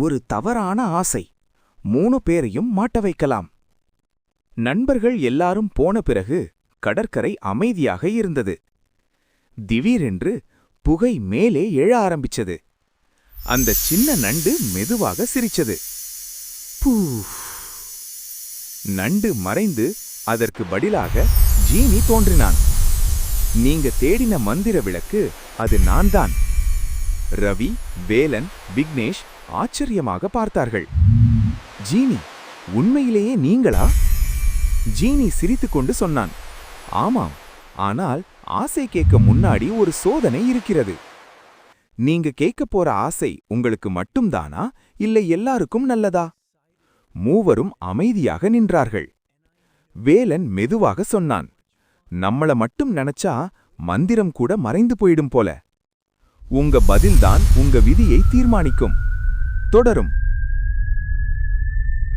ஒரு தவறான ஆசை 3 பேரையும் மாட்ட வைக்கலாம். நண்பர்கள் எல்லாரும் போன பிறகு கடற்கரை அமைதியாக இருந்தது. திடீரென்று புகை மேலே எழ ஆரம்பிச்சது. அந்த சின்ன நண்டு மெதுவாக சிரிச்சது. பூ. நண்டு மறைந்து அதற்கு பதிலாக ஜீனி தோன்றினான். நீங்க தேடின மந்திர விளக்கு அது நான்தான். ரவி, வேலன், விக்னேஷ் ஆச்சரியமாக பார்த்தார்கள். ஜீனி, உண்மையிலேயே நீங்களா? ஜீனி சிரித்துக்கொண்டு சொன்னான். ஆமாம், ஆனால் ஆசை கேட்க முன்னாடி ஒரு சோதனை இருக்கிறது. நீங்க கேட்கப் போற ஆசை உங்களுக்கு மட்டும்தானா, இல்லை எல்லாருக்கும் நல்லதா? மூவரும் அமைதியாக நின்றார்கள். வேலன் மெதுவாக சொன்னான். நம்மள மட்டும் நினைச்சா மந்திரம் கூட மறைந்து போயிடும் போல. உங்க பதில்தான் உங்க விதியை தீர்மானிக்கும். தொடரும்.